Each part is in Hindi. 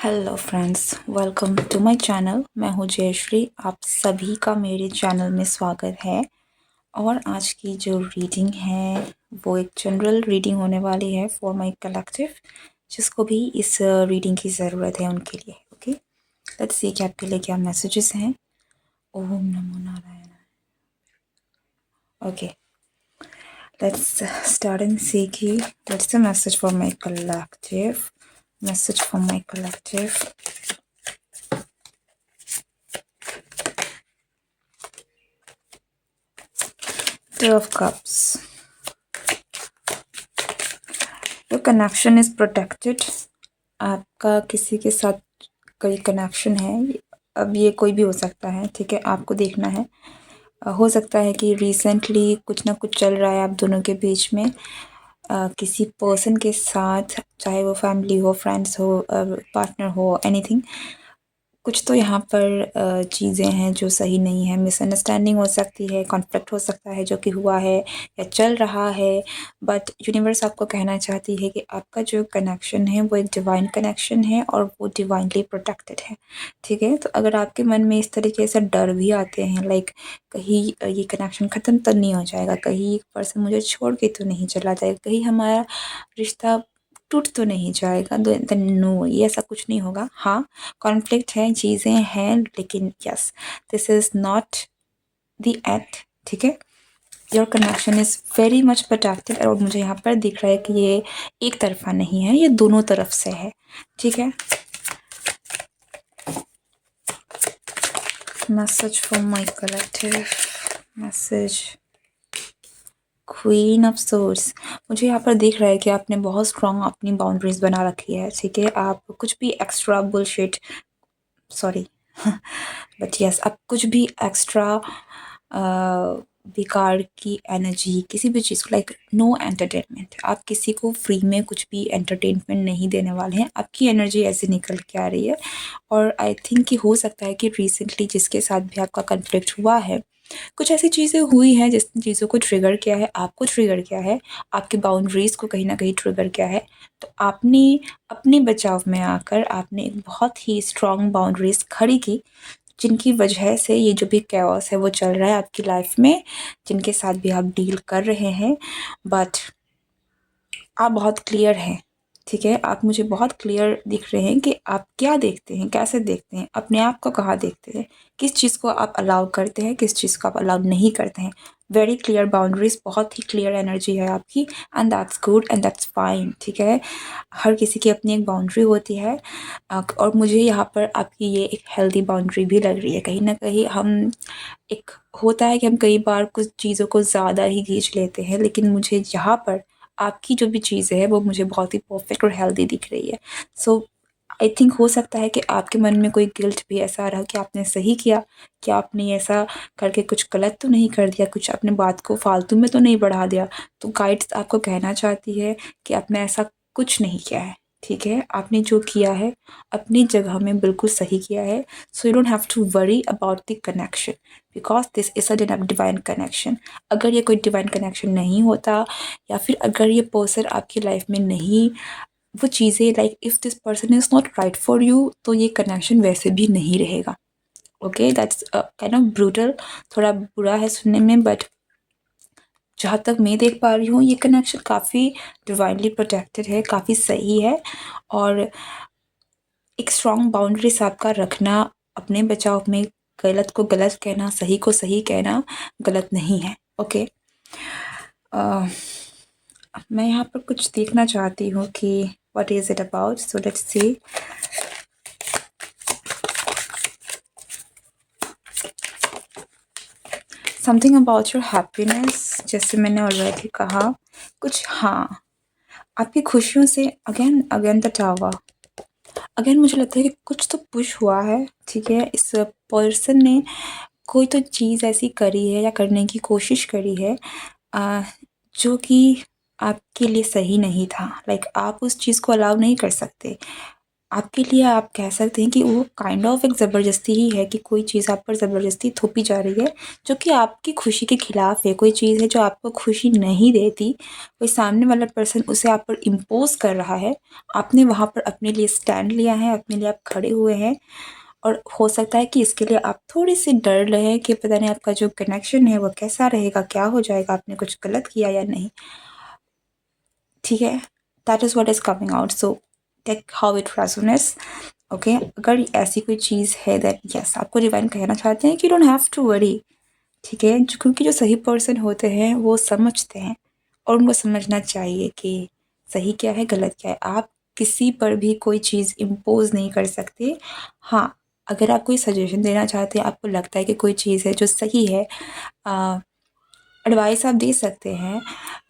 Hello friends, welcome to my channel. मैं हूँ जयश्री। आप सभी का मेरे चैनल में स्वागत है। और आज की जो रीडिंग है वो एक जनरल रीडिंग होने वाली है फॉर माय कलेक्टिव, जिसको भी इस रीडिंग की ज़रूरत है उनके लिए। ओके, लेट्स सी कि आपके लिए क्या मैसेजेस हैं। ओम नमो Narayan. Okay, let's start and see कि what's the message for my collective. Message for my collective. Two of Cups. Your connection is protected. आपका किसी के साथ कोई कनेक्शन है। अब ये कोई भी हो सकता है, ठीक है, आपको देखना है। हो सकता है कि रिसेंटली कुछ ना कुछ चल रहा है आप दोनों के बीच में, किसी पर्सन के साथ, चाहे वो फैमिली हो, फ्रेंड्स हो, पार्टनर हो, एनीथिंग। कुछ तो यहाँ पर चीज़ें हैं जो सही नहीं है। मिसअंडरस्टैंडिंग हो सकती है, कॉन्फ्लिक्ट हो सकता है जो कि हुआ है या चल रहा है। बट यूनिवर्स आपको कहना चाहती है कि आपका जो कनेक्शन है वो एक डिवाइन कनेक्शन है और वो डिवाइनली प्रोटेक्टेड है, ठीक है। तो अगर आपके मन में इस तरीके से डर भी आते हैं, लाइक कहीं ये कनेक्शन ख़त्म तो नहीं हो जाएगा, कहीं एक पर्सन मुझे छोड़ के तो नहीं चला जाएगा, कहीं हमारा रिश्ता टूट तो नहीं जाएगा, देन नो, ये ऐसा कुछ नहीं होगा। हाँ, कॉन्फ्लिक्ट है, चीज़ें हैं, लेकिन yes, this is not the end, ठीक है। Your connection is very much protected. और मुझे यहाँ पर दिख रहा है कि ये एक तरफा नहीं है, ये दोनों तरफ से है, ठीक है। Message for my collective. Message queen of source. मुझे यहाँ पर दिख रहा है कि आपने बहुत स्ट्रॉन्ग अपनी बाउंड्रीज बना रखी है, ठीक है। आप कुछ भी extra bullshit, sorry but yes, आप कुछ भी एक्स्ट्रा बेकार की एनर्जी, किसी भी चीज़ को, लाइक नो एंटरटेनमेंट, आप किसी को फ्री में कुछ भी एंटरटेनमेंट नहीं देने वाले हैं। आपकी एनर्जी ऐसे निकल के आ रही है। और आई थिंक कि हो सकता है कि रिसेंटली जिसके साथ भी आपका कन्फ्लिक्ट हुआ है, कुछ ऐसी चीज़ें हुई हैं जिस चीज़ों को ट्रिगर किया है, आपको ट्रिगर किया है, आपकी बाउंड्रीज़ को कहीं ना कहीं ट्रिगर किया है। तो आपने अपने बचाव में आकर आपने एक बहुत ही स्ट्रॉन्ग बाउंड्रीज़ खड़ी की, जिनकी वजह से ये जो भी कैओस है वो चल रहा है आपकी लाइफ में, जिनके साथ भी आप डील कर रहे हैं। बट आप बहुत क्लियर हैं, ठीक है। आप मुझे बहुत क्लियर दिख रहे हैं कि आप क्या देखते हैं, कैसे देखते हैं, अपने आप को कहाँ देखते हैं, किस चीज़ को आप अलाउ करते हैं, किस चीज़ को आप अलाउ नहीं करते हैं। वेरी क्लियर बाउंड्रीज, बहुत ही क्लियर एनर्जी है आपकी, and that's good and that's fine, ठीक है। हर किसी की अपनी एक बाउंड्री होती है। और मुझे यहाँ पर आपकी ये एक हेल्दी बाउंड्री भी लग रही है। कहीं ना कहीं हम एक होता है कि हम कई बार कुछ चीज़ों को ज़्यादा ही खींच लेते हैं, लेकिन मुझे यहाँ पर आपकी जो भी चीज़ें है वो मुझे बहुत ही परफेक्ट और हेल्दी दिख रही है। सो आई थिंक हो सकता है कि आपके मन में कोई गिल्ट भी ऐसा आ रहा कि आपने सही किया, कि आपने ऐसा करके कुछ गलत तो नहीं कर दिया, कुछ अपने बात को फालतू में तो नहीं बढ़ा दिया। तो गाइड्स आपको कहना चाहती है कि आपने ऐसा कुछ नहीं किया है, ठीक है। आपने जो किया है अपनी जगह में बिल्कुल सही किया है। So you don't have to worry about the connection, because this is a divine connection. अगर ये कोई डिवाइन कनेक्शन नहीं होता, या फिर अगर ये पर्सन आपकी लाइफ में नहीं, वो चीज़ें, like if this person is not right for you, तो ये कनेक्शन वैसे भी नहीं रहेगा। Okay, that's kind of brutal, थोड़ा बुरा है सुनने में, बट जहाँ तक मैं देख पा रही हूँ ये कनेक्शन काफ़ी डिवाइनली प्रोटेक्टेड है, काफ़ी सही है। और एक स्ट्रॉन्ग बाउंड्रीज आपका रखना अपने बचाव में, गलत को गलत कहना, सही को सही कहना गलत नहीं है। ओके, मैं यहाँ पर कुछ देखना चाहती हूँ कि what is it about, so let's see. Something about your happiness, जैसे मैंने ऑलरेडी कहा कुछ। हाँ, आपकी खुशियों से again again the tower. Again मुझे लगता है कि कुछ तो पुश हुआ है, ठीक है। इस पर्सन ने कोई तो चीज़ ऐसी करी है या करने की कोशिश करी है जो कि आपके लिए सही नहीं था। लाइक आप उस चीज़ को अलाउ नहीं कर सकते। आपके लिए आप कह सकते हैं कि वो काइंड ऑफ एक ज़बरदस्ती ही है कि कोई चीज़ आप पर ज़बरदस्ती थोपी जा रही है, जो कि आपकी खुशी के खिलाफ है। कोई चीज़ है जो आपको खुशी नहीं देती, कोई सामने वाला पर्सन उसे आप पर इम्पोज़ कर रहा है। आपने वहाँ पर अपने लिए स्टैंड लिया है, अपने लिए आप खड़े हुए हैं और हो सकता है कि इसके लिए आप थोड़ी-सी डर रहे हैं कि पता नहीं आपका जो कनेक्शन है वो कैसा रहेगा, क्या हो जाएगा, आपने कुछ गलत किया या नहीं। ठीक है? That is what is coming out, so take how it resonates. Okay, अगर ऐसी कोई चीज़ है दैट यस आपको डिवाइन कहना चाहते हैं कि you don't have to worry. ठीक है? क्योंकि जो सही पर्सन होते हैं वो समझते हैं और उनको समझना चाहिए कि सही क्या है, गलत क्या है। आप किसी पर भी कोई चीज़ इम्पोज़ नहीं कर सकते। हाँ, अगर आप कोई सजेशन देना चाहते हैं, आपको लगता है कि कोई चीज़ है जो सही है, एडवाइस आप दे सकते हैं,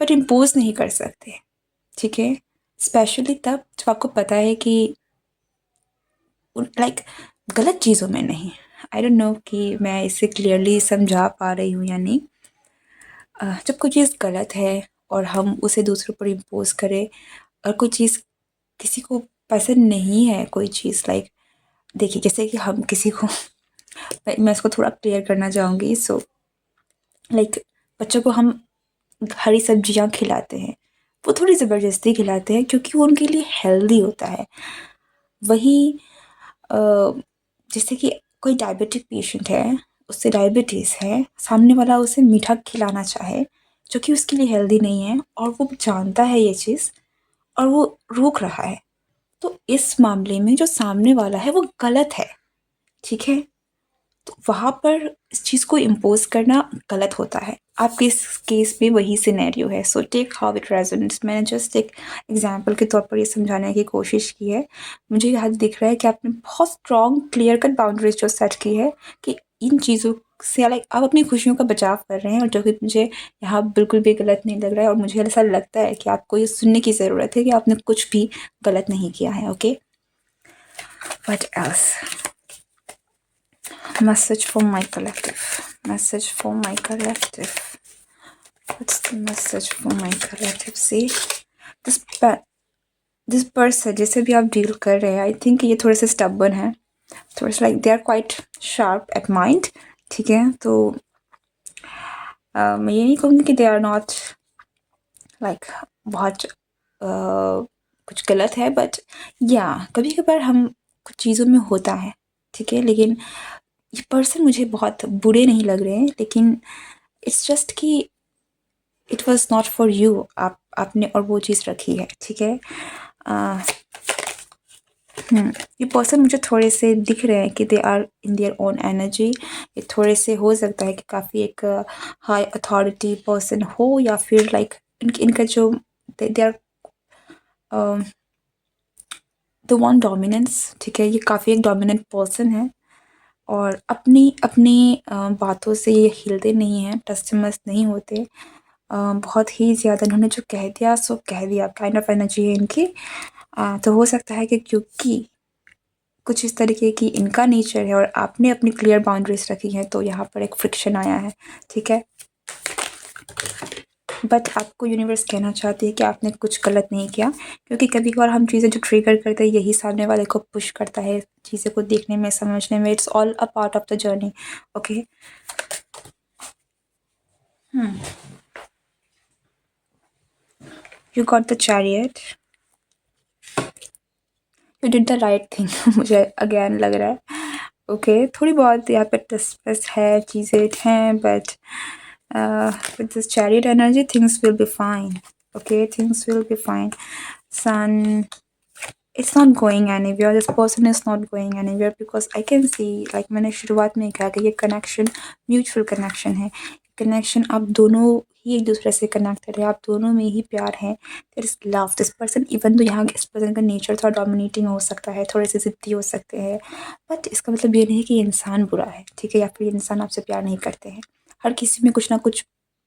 बट इम्पोज़ नहीं कर सकते। ठीक है? स्पेशली तब जब आपको पता है कि लाइक गलत चीज़ों में नहीं। आई डोंट नो कि मैं इसे क्लियरली समझा पा रही हूँ या नहीं। जब कोई चीज़ गलत है और हम उसे दूसरों पर इम्पोज़ करें और कोई चीज़ किसी को पसंद नहीं है, कोई चीज़ लाइक देखिए जैसे कि हम किसी को मैं इसको थोड़ा क्लियर करना चाहूँगी। सो लाइक बच्चों को हम हरी सब्जियाँ खिलाते हैं, वो थोड़ी ज़बरदस्ती खिलाते हैं क्योंकि वो उनके लिए हेल्दी होता है। वही अ, जैसे कि कोई डायबिटिक पेशेंट है, उससे डायबिटीज़ है, सामने वाला उसे मीठा खिलाना चाहे, जो कि उसके लिए हेल्दी नहीं है और वो जानता है ये चीज़ और वो रोक रहा है, तो इस मामले में जो सामने वाला है वो गलत है, ठीक है? तो वहाँ पर इस चीज़ को इम्पोज़ करना गलत होता है। आपके इस केस में वही सिनेरियो है। So take how it resonates. मैंने जस्ट एक एग्ज़ाम्पल के तौर पर ये समझाने की कोशिश की है। मुझे यहाँ दिख रहा है कि आपने बहुत स्ट्रॉन्ग क्लियर कट बाउंड्रीज़ जो सेट की है कि इन चीज़ों से लाइक आप अपनी खुशियों का बचाव कर रहे हैं और जो कि मुझे यहाँ बिल्कुल भी गलत नहीं लग रहा है और मुझे ऐसा लगता है कि आपको ये सुनने की ज़रूरत है कि आपने कुछ भी गलत नहीं किया है, okay? What else? Message for my collective. Message for my collective. What's the message for my collective? See, this this person जिसे भी आप डील कर रहे हैं, आई थिंक ये थोड़े से स्टबर्न है, थोड़े से like they are quite sharp at mind. ठीक है, तो मैं ये नहीं कहूँगी कि दे आर नॉट लाइक बहुत कुछ गलत है, बट या कभी कभार हम कुछ चीज़ों में होता है, ठीक है, लेकिन ये पर्सन मुझे बहुत बुरे नहीं लग रहे हैं, लेकिन इट्स जस्ट कि it was not for you. आपने और वो चीज़ रखी है, ठीक है। ये पर्सन मुझे थोड़े से दिख रहे हैं कि they are in their own energy. ये थोड़े से हो सकता है कि काफ़ी एक हाई अथॉरिटी पर्सन हो या फिर लाइक इनका जो they are the one dominance, ठीक है, ये काफ़ी एक डोमिनेंट पर्सन है और अपनी अपनी बातों से ये हिलते नहीं हैं, टस-से-मस नहीं होते। बहुत ही ज़्यादा इन्होंने जो कह दिया सो कह दिया काइंड ऑफ एनर्जी है इनकी। तो हो सकता है कि क्योंकि कुछ इस तरीके की इनका नेचर है और आपने अपनी क्लियर बाउंड्रीज रखी हैं, तो यहाँ पर एक फ्रिक्शन आया है, ठीक है। बट आपको यूनिवर्स कहना चाहती है कि आपने कुछ गलत नहीं किया, क्योंकि कभी कभार हम चीज़ें जो ट्रिगर करते हैं यही सामने वाले को पुश करता है चीज़ें को देखने में, समझने में। It's all a part of the journey, okay. You got the chariot, you did the right thing. मुझे अगेन लग रहा है, ओके। थोड़ी बहुत यहाँ पे डिस्ट्रेस है, चीज़ें हैं, but with this chariot energy things will be fine, okay, things will be fine. Sun, it's not going anywhere, this person is not going anywhere because I can see like मैंने शुरुआत में कहा कि ये कनेक्शन म्यूचुअल कनेक्शन है। कनेक्शन आप दोनों ही एक दूसरे से कनेक्टेड है, आप दोनों में ही प्यार है, there is love. This person even तो यहाँ इस पर्सन का नेचर थोड़ा डोमिनेटिंग हो सकता है, थोड़े से ज़िद्दी हो सकते हैं, बट इसका मतलब ये नहीं है कि ये इंसान बुरा है, ठीक है, या फिर ये इंसान आपसे प्यार नहीं करते हैं। हर किसी में कुछ ना कुछ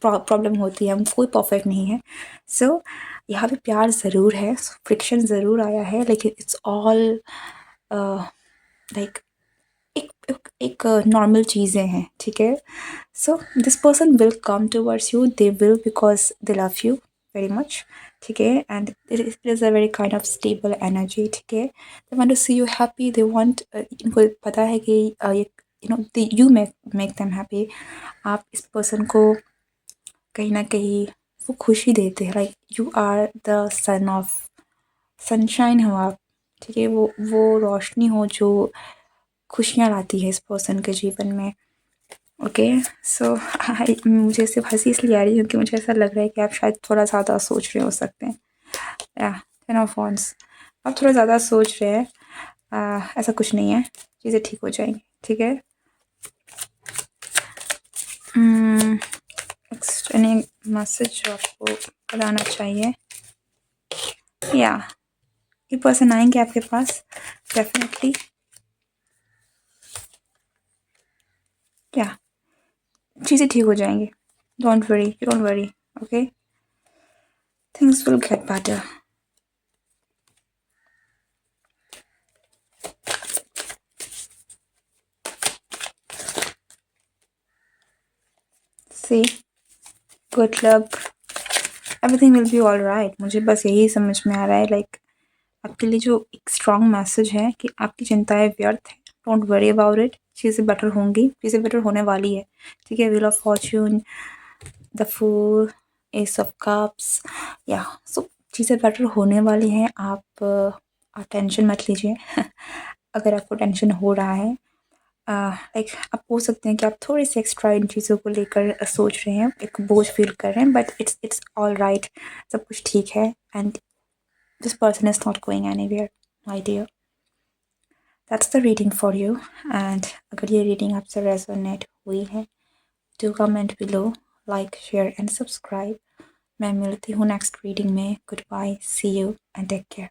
प्रॉब्लम होती है, हम कोई परफेक्ट नहीं है। सो यहाँ पे प्यार ज़रूर है, फ्रिक्शन ज़रूर आया है, लेकिन इट्स ऑल लाइक एक नॉर्मल चीज़ें हैं, ठीक है। So this person will come towards you, they will, because they love you very much. ठीक है, and it is a very kind of stable energy, ठीक है। They want to see you happy, they want, इनको पता है कि ये यू मेक देम हैप्पी। आप इस पर्सन को कहीं ना कहीं वो खुशी देते हैं, like you are the sun of sunshine हो आप, ठीक है। वो रोशनी हो जो खुशियाँ लाती है इस पर्सन के जीवन में। ओके, सो मुझे सिर्फ हंसी इसलिए आ रही है क्योंकि मुझे ऐसा लग रहा है कि आप शायद थोड़ा ज़्यादा सोच रहे हो सकते हैं। या 10 ऑफ वांड्स, आप थोड़ा ज़्यादा सोच रहे हैं। ऐसा कुछ नहीं है, चीज़ें ठीक हो जाएंगी, ठीक है। नेक्स्ट एनी मैसेज जो आपको बताना चाहिए, या ये पर्सन आएंगे आपके पास डेफिनेटली, या चीज़ें ठीक हो जाएंगी। Don't worry, don't worry, okay, things will get better. See, good luck, everything will be all right. मुझे बस यही समझ में आ रहा है, लाइक आपके लिए जो एक स्ट्रॉन्ग मैसेज है कि आपकी चिंताएं व्यर्थ है। डोंट वरी अबाउट इट, चीज़ें बेटर होंगी, चीज़ें बेटर होने वाली है, ठीक है। Wheel of fortune, the fool, ace of cups, या सो चीज़ें बेटर होने वाली हैं। आप टेंशन मत लीजिए अगर आपको टेंशन हो रहा है, लाइक आप हो सकते हैं कि आप थोड़ी सी एक्स्ट्रा इन चीज़ों को लेकर सोच रहे हैं, एक बोझ फील कर रहे हैं, बट इट्स ऑल राइट, सब कुछ ठीक है। And this person is not going anywhere my dear. That's the reading for you. And अगर ये रीडिंग आपसे रेजोनेट हुई है, do comment below, like share and subscribe. मैं मिलती हूँ नेक्स्ट रीडिंग में। Good bye, see you and take care.